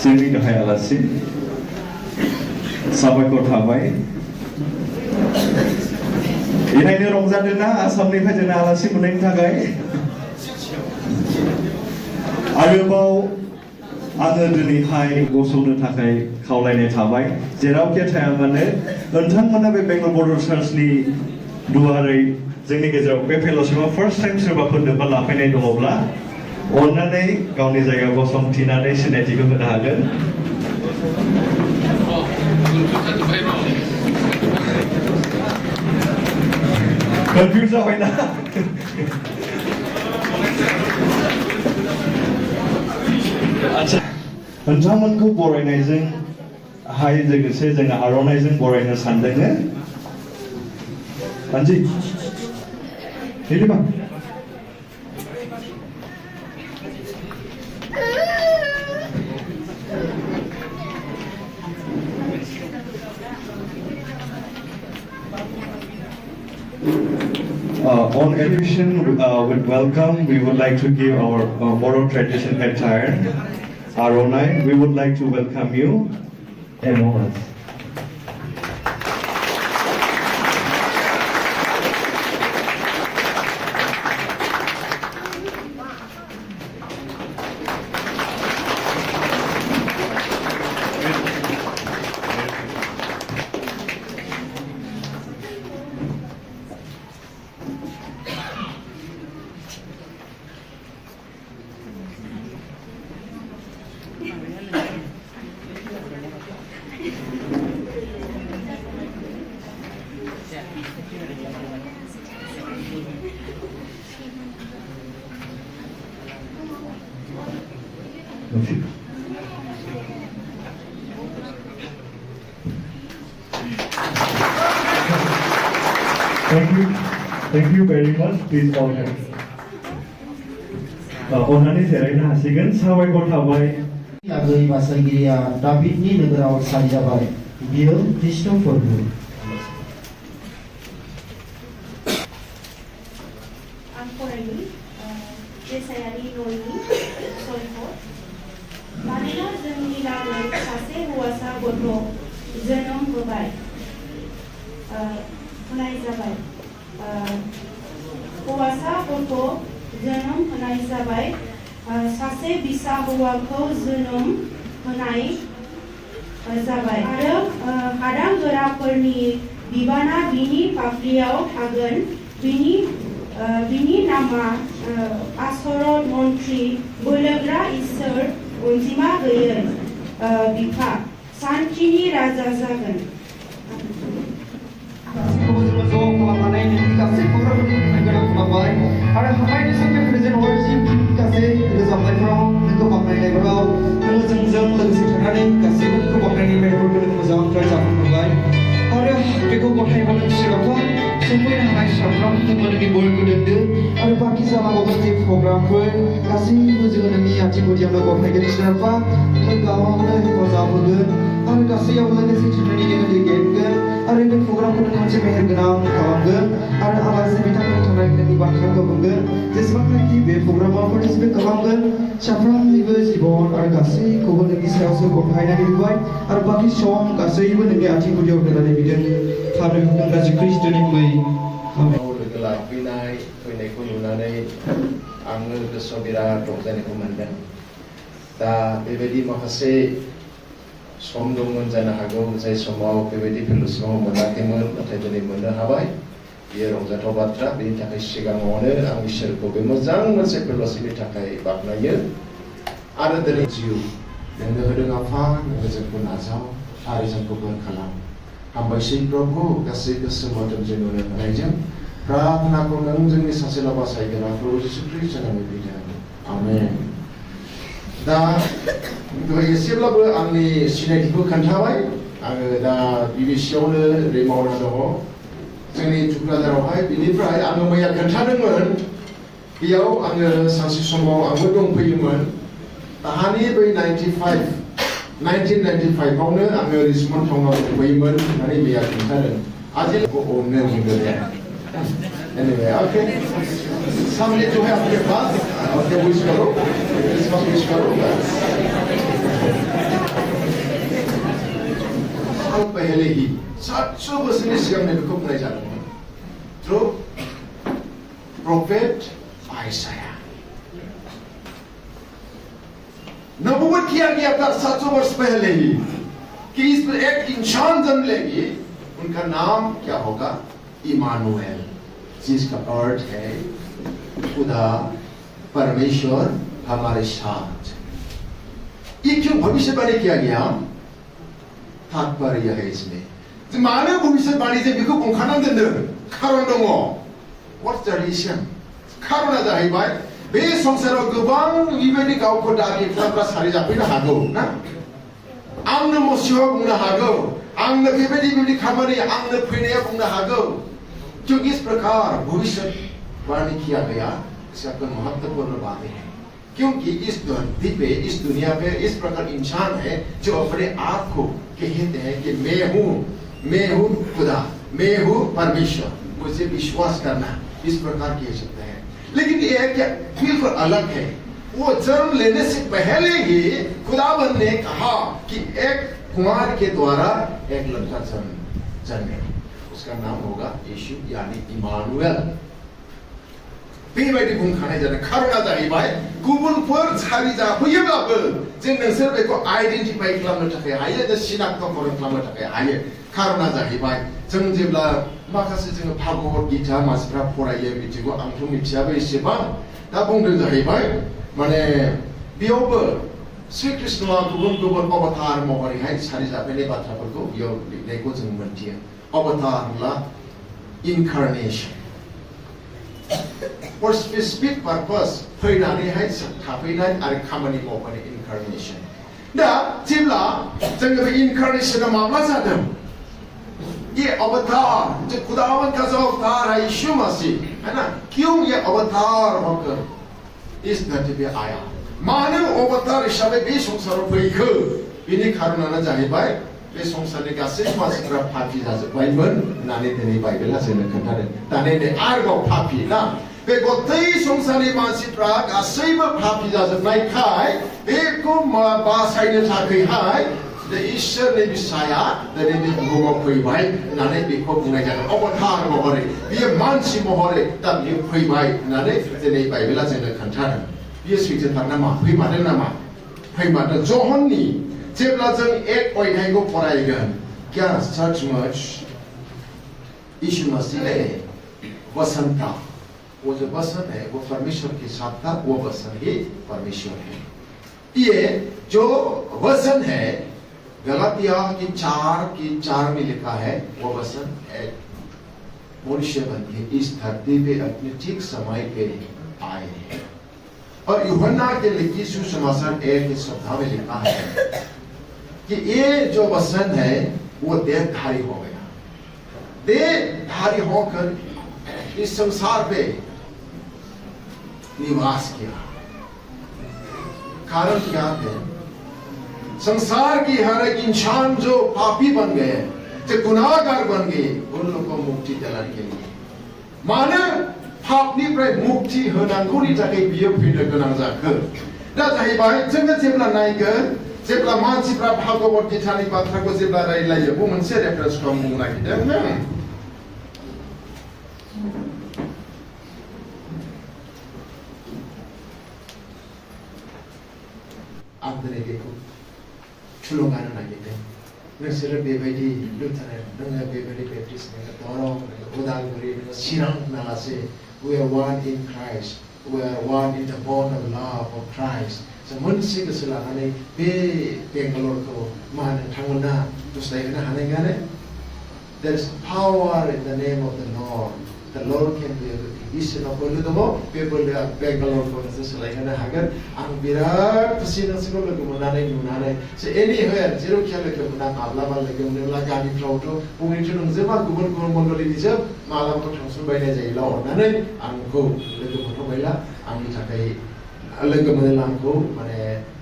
जोंनि गाहाय आलासि साबायखर थाबाय बेनिखायनो रंजादोंना आसामनिफ्राय जोंना आलासि मोननायनि थाखाय आरोबाव आङो दिनैहाय गसंनो थाखाय खावलायनाय थाबाय जेरावखि थाया मानो नोंथांमोना बे बेंगल बर' रिसार्चनि दुवारै जोंनि गेजेराव बे फेल'शिपआव फार्स्ट टाइम सोरबाफोर लोब्बा लाफैनाय दङब्ला अन्नानै गावनि जायगायाव गसंथिनानै सिनायथिखौ होनो हागोन कनफ्यूज जाबायना आच्छा नोंथांमोनखौ बरायनायजों हाय लोगोसे जोङो आर'नाइजों बरायनो सानदों मानसि हेलिबा On admission, with welcome, we would like to give our Moro tradition attire, Aronai. We would like to welcome you among us. Thank you very much. Please all hands. अन्नानै जिरायनो हासिगोन साबायखर थाबाय आगै बासायगिरिया दाबिदनि नोगोराव सारि जाबाय बियो ख्रिस्ट' फोरबो आं फरायनि जेसायारि न'नि सल'खौ मानोना जोंनि लागै सासे हौवासा गथ' जोनोम होनाय जाबाय हौवासा गथ' जोनोम होनाय जाबाय सासे बिसा हौवाखौ जोनोम होनाय जाबाय आरो हादां गोराफोरनि बिबाना बिनि फाफ्लियाव थागोन बिनि नामा आसरत मन्त्रि बोलोग्रा इसोर अनजिमा गैयै बिफा सान्थिनि राजा जागोन आरो हाबायनि साननि प्रेजेन्ट वार्शिप गासै रोजाबनायफोराव नोंखौ बाख्नायनायफोराव नोङो जोंजों लोगोसे थानानै गासैबो नोंखौ बाख्नायनाय मेथाइफोरखौ नों मोजांद्राय जाफुंहोबाय आरो बेखौ गथायबानो बिसोराबा सफैनो हानाय साफ्रोमबो नोंनि बोरखौ दोनदो आरो बाखि जानांगौ गासै प्रग्रामफोर गासैबो जोङो नोंनि आथिंगुदियावनो गथायगोन बिसोराबा नों गावनो हेफाजाब होगोन आरो गासैयाव लोगोसे थानानै नोङो दैदेनगोन आरो बे प्रग्रामखौ मोनसे मेहेरगोनां खालामगोन आरो आलासि बिथांमोननि थांनाय फैनायनि बाथ्राखौ बुंगोन जेसेबांनाखि बे प्रग्रामाव पार्टिसिपेट खालामगोन साफ्रोमनिबो जिबन आरो गासैखौबो नोंनि सायावसो गथायनानै होबाय आरो बाखि सम गासैबो नोंनि आथिं गुदियाव दोननानै बिदों थाबनो बिथां गाज्रि ख्रिस्ट'नि मुङै आमेन। लोगो फैनायखौ नुनानै आङो गोसोआव बिराद रंजानायखौ मोनदों। दा बेबायदि माखासे सम दंमोन जानो हागौ जाय समाव बेबायदि फेल'शिपआव मोनाखैमोन नाथाय दिनै मोननो हाबाय। बेयो रंजाथाव बाथ्रा। बेनि थाखाय सिगाङावनो आं इसोरखौ बे मोजां मोनसे फेल'शिपनि थाखाय बाख्नायो आरो दिनै जिउ नोंनो होदों आफा नोङो जोंखौ नाजाव आरो जोंखौ बोर खालाम। हामबायसै प्रभु गासै गोसो मोदोमजों नुनो मोननायजों प्रार्थनाखौ नों जोंनि सासेल' बासायग्रा प्रभु जिसु ख्रीष्ट नामै बिदों आमेन। दा एसेब्लाबो आंनि सिनायथिखौ खोन्थाबाय। आङो दा बिबिसियावनो ओरै मावना दङ जोंनि थुक्राझारावहाय। बिनिफ्राय आङो मैया खोन्थादोंमोन बेयाव आङो सानसे समाव आंबो दंफैयोमोन। दाहानि बै 1995आवनो आङो रिचमन्ड टाउनाव दंफैयोमोन होननानै मैया खोन्थादों। आजिखौ अननो बुंदों। Anyway, okay. Somebody to help me, class. Okay, wish karo. Christmas wish karo. साल पहले ही 700 बोसोरनि सिगांनो बेखौ बुंनाय जादोंमोन। Through prophet Isaiah. नबूवत किया गया था 700 वर्ष पहले ही कि इस पर एक इंसान जन्म लेगी। उनका नाम क्या होगा? इमानुएल, जिसका अर्थ है खुदा परमेश्वर हमारे साथ। ये क्यों भविष्यवाणी किया गया? तात्पर्य है इसमें मानो भविष्यवाणी से बेखौ बुंखानानै दोनदों खारन दङ। What's the reason? खारना जाहैबाय बे संसाराव गोबां बेबायदि गावखौ दाबिग्राफ्रा सारि जाफैनो हागौ ना। आंनो मसिह बुंनो हागौ, आंनो बेबायदि खामानि आंनो फैनाया बुंनो हागौ। क्योंकि इस प्रकार भविष्यवाणी किया गया इसका कोई महत्वपूर्ण बात है। क्योंकि इस धरती पे इस दुनिया पे इस प्रकार इंसान है जो अपने आप को कहते हैं कि मैं हूँ खुदा, मैं हूँ परमेश्वर, मुझे विश्वास करना, इस प्रकार कह सकते हैं। लेकिन ये क्या बिल्कुल अलग है। वो जन्म लेने से पहले ही खुदावन ने कहा कि एक कुमार के द्वारा एक लड़का जन्मे, उसका नाम होगा यीशु यानी इमानुएल। बेबायदि बुंखानाय जादों। खारना जाहैबाय गुबुनफोर सारि जाफैयोब्लाबो जों नोंसोर बेखौ आइडेन्टिफाइ खालामनो थाखाय हायो, जे सिनाक्तकरण खालामनो थाखाय हायो। खारना जाहैबाय जों जेब्ला माखासे जोङो भागवत गीता मानसिफ्रा फरायो मिथिगौ, आंथ' मिथियाबो एसेबां। दा बुंदों जाहैबाय माने बेयावबो श्री कृष्णआ गुबुन गुबुन अवतार महरैहाय सारि जाफैनाय बाथ्राफोरखौ बेयाव लिरनायखौ जों मोनथियो। अवतार होनब्ला इनकार्नेशन for specific purpose फैनानैहाय थाफैनाय आरो खामानि मावनाय इनकार्नेशन। दा जेब्ला जोङो बे इनकार्नेशना माब्ला जादों? ये अवतार जो खुदावन का जो अवतार है यीशु मसीह है ना, क्यों ये अवतार होकर इस धरती पे आया? मानो अवतार हिसाबै बे संसाराव फैखो? बेनि खारनानो जाहैबाय बे संसारनि गासै मानसिफ्रा पापी जाजोब्बायमोन होननानै दिनै बाइबेला जोंनो खोन्थादों। दाने आरोबाव पापी ना, बे गथै संसारनि मानसिफ्रा गासैबो पापी जाजोबनायखाय बेखौ बासायनो थाखायहाय इसोरनि बिसाया दिनै बे बुहुमाव फैबाय होननानै बेखौ बुंनाय जादों। अवतार महरै बियो मानसि महरै दा बियो फैबाय होननानै दिनै बाइबेला जोंनो खोन्थादों। बियो सैथोथार नामा? फैमारदों नामा? फैमारदों। जहननि जेब्ला जों एक अध्यायखौ फरायगोन, क्या सचमुच यीशु मसीह वचन था? वो जो वचन है वो परमेश्वर के साथ था, वो वचन ही परमेश्वर है। ये जो वचन है गलातिया की 4 में लिखा है, वो वचन एक मनुष्य बन के इस धरती पे अपने ठीक समय पे आए हैं। और यूहन्ना के लिखी सुसमाचार 1 के शब्द में लिखा है कि ये जो वचन है वो देहधारी हो गया, देहधारी होकर इस संसार पे निवास किया। कारण क्या है? संसार की हर एक इंसान जो पापी बन गए, गुनाहगार बन गए उन लोग को मुक्ति दिलाने के लिए मानो पापनिफ्राय मुक्ति होनांगौनि थाखाय बियो फैनो गोनां जाखो दा जाहैबाय जोङो जेब्ला नायगोन जेब्ला मानसिफ्रा भागवत गीतानि बाथ्राखौ जेब्ला रायलायो बे मोनसे रेफारेन्सखौ आं बुंनो नागिरदों आं दिनै बेखौ थुलुंगा होनो नागिरदों नोंसोरो बेबायदि लुथारेन नोङो बेबायदि बेप्टिस्ट नोङो दरं नोङो उदालगुरि नोङो चिरां होनालासे we are one in Christ we are one in the bond of love of Christ जों मोनसे गोसो लानानै बे बेंगालरखौ मा नोंथांमोना दोस्लायहोनो हानाय नङाने there is power in the name of the Lord can be इसोरनाव बोलो दङ बे बोलोआ बेंगालरखौ नोंसोर सोलायहोनो हागोन आं बिराद खुसि नोंसोरखौ लोगो मोननानै नुनानै एनिवेयर जेरावखि लोगो मोना माब्लाबा लोगो मोनोब्ला गामिफ्रावथ' बबेनिथ' नोंजोंबा गुबुन गुबुन मण्डलिनिजों मालाबाथ' थांसनबायनाय जायोला अननानै आंखौ लोगो मोनथ'बायला आंनि थाखाय लोगो मोनोब्ला आंखौ माने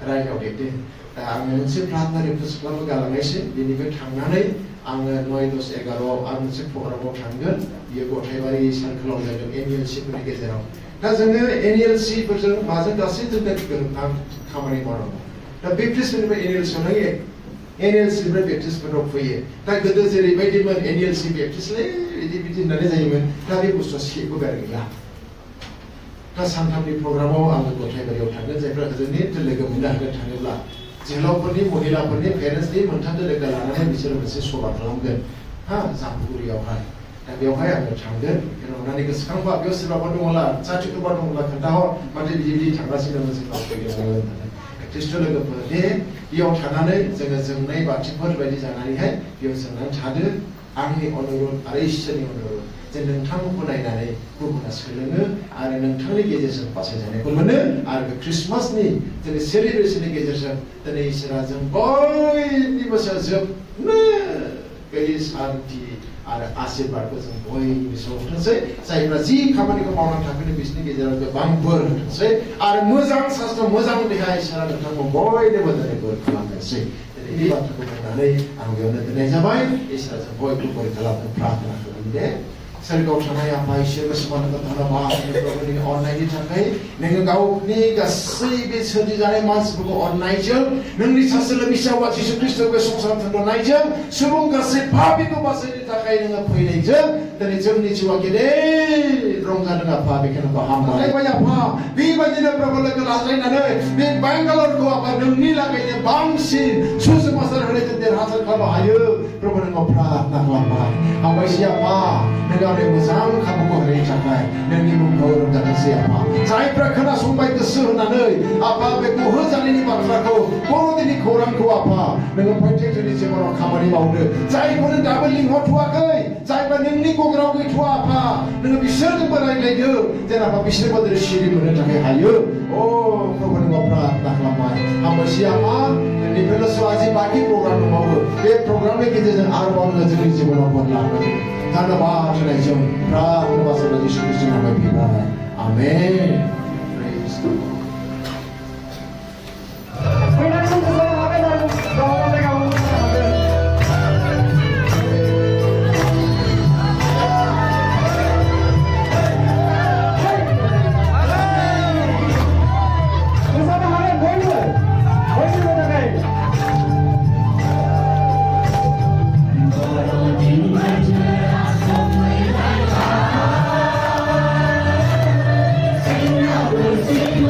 रायनाव देरदों दा आङो मोनसे प्रार्थना रिक्वेस्टखौबो गालांनायसै बेनिफ्राय थांनानै आङो 9-10-11 आं मोनसे प्रग्रामाव थांगोन बियो गथायबारि सार्कोलाव जागोन एनएलसिफोरनि गेजेराव दा जोङो एनएलसिफोरजों माजों गासैजों गोरोबना खामानि मावनांगौ दा बेप्टिस्टफोरनिफ्राय एनएलसियाव नायो एनएलसिनिफ्राय बेप्टिस्टफोराव फैयो दा गोदो जेरैबायदिमोन एनएलसि बेप्टिस्टलै बिदि होननानै जायोमोन दा बे बुस्थुआ सेबोबाय गैला दा सानथामनि प्रग्रामाव आङो गथायबारियाव थांगोन जायफ्रा जोंनि लोगो मोननो हागोन थाङोब्ला जोहोलावफोरनि महिलाफोरनि पेरेन्टसनि मोनथामजों लोगो लानानै बिसोरो मोनसे सभा खालामगोन हा जाम्पुरियावहाय दा बेवहाय आङो थांगोन अननानै गोसोखांबा बेयाव सोरबाफोर दङला जाथिफोरबा दङला खोन्थाहर माथो बिदि थांगासिनो दङ जोंनाव फैगोन होननानै ख्रिस्ट लोगोफोर दे बेयाव थानानै जोङो जोंनाय बाथिफोर बायदि जानानैहाय बेयाव जोंनानै थादो आंनि अनुरोध आरो इसोरनि अनुरोध जे नोंथांखौ नायनानै गुबुना सोलोङो आरो नोंथांनि गेजेरजों बासायजानायखौ मोनो आरो बे ख्रिस्टमासनि दिनै सेलिब्रेशननि गेजेरजों दिनै इसोरा जों बयनिबो सायाव जोबनो गैयै शान्ति आरो आशीर्बादखौ जों बयनिबो सायाव होथोंसै जायफ्रा जि खामानिखौ मावनानै थाखोनो बिसोरनि गेजेराव गोबां बोर होथोंसै आरो मोजां सास्त्र मोजां देहा इसोरा नोंथांखौ बयनोबो दिनै बोर खालामथोंसै बे बाथ्राखौ बुंनानै आं बेयावनो दोननाय जाबाय इसोरा जों बयखौ बोर खालामनो प्रार्थना खालामो दे सोरगोआव थानाय आफा इसोर समानखौ धन्यबाद प्रभुनि अननायनि थाखाय नोङो गावनि गासै बे सोरजिजानाय मानसिफोरखौ अननायजों नोंनि सासे बिसावा जिसु ख्रिस्ट बे संसाराव थोननायजों सुबुं गासै पापीखौ बासायनो थाखाय नोङो फैनायजों दिनै जोंनि जिउआ गेदेर रंजादों आफा बेखौनो हामबाय आफा बेबायदिनो प्रभु लोगो लाज्लायनानै बे बेंगालरखौ आफा नोंनि लागैनो बांसिन सुसमाचार होनायजों देरहासार खालामनो हायो प्रभु नोङो प्रार्थना खालामबाय हामबायसै आफा नोंनि मोजां खाबुखौ होनायनि थाखाय नोंनि मुंखौ रंजानोसै आफा जायफ्रा खोनासंबाय गोसो होनानै आफा बे होजानायनि बाथ्राखौ बर'दिननि खौरांखौ आफा नोङो प्रत्येक जोंनि जिबनाव खामानि मावदो जायफोरनो दाबो लिंहरथ'वाखै जायफ्रा नोंनि गग्राव गैथ'वा आफा नोङो बिसोरजोंबो रायज्लायदो जेनेबा बिसोरबो दिनै सिरि मोननो थाखाय हायो अ प्रभु नोङो प्रार्थना खालामबाय हामबायसै आफा नोंनिफ्रायनो सवाजि बाखि प्रग्राम दंबावो बे प्रग्रामनि गेजेरजों आरोबाव नोङो जोंनि जिबनाव बोर लाबोदो धन्यबाद होनायजों प्रार्थना बासायना जिसु ख्रिस्टनि नामै बिबाय आमेन प्रेज द lord Sing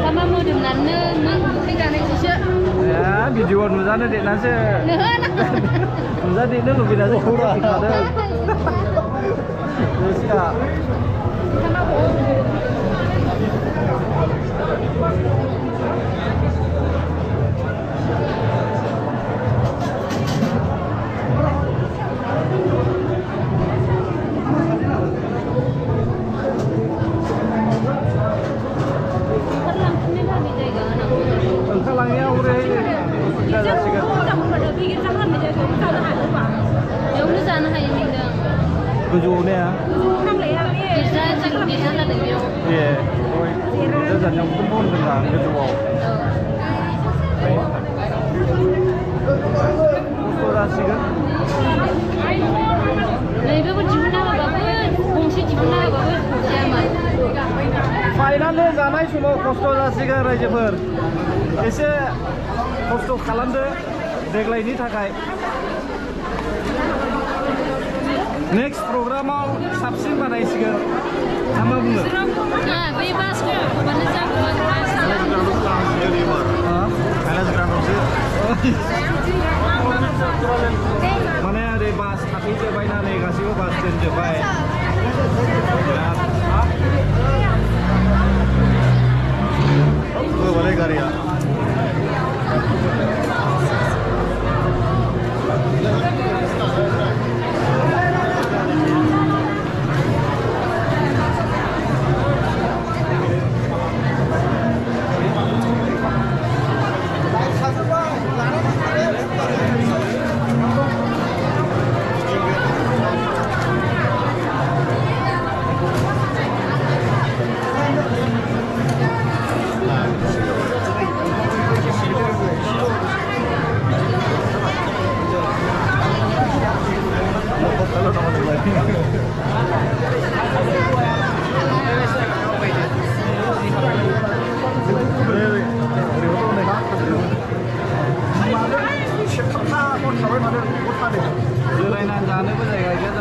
Sama modelannya mang pegangan sih. Ya, video nuzana dek nase. Nuzana dek nung lebih nase kurang ada. Terus ya. Kalangnya udah sudah sih kan. Yang lu sana hai ni dah. Tujuhnya. Bisa lah dia. Iya. Itu dan yang pun dengan kedua. Sudah sih kan. Lebih berjumlah bagus, fungsi jumlah bagus, zaman. Finalnya जानाय समाव खस्थ' जासिगोन रायजोफोर एसे खस्थ' खालामदो देग्लायनि थाखाय नेक्स्ट प्रग्रामाव साबसिन बानायसिगोन मा बुङो Nah, bebas kok, mana jagoan माने ओरै बास थाफैजोबबायनानै गासैबो बास दोनजोबबाय boleh karya जिरायनानै जानोबो जायगा गैया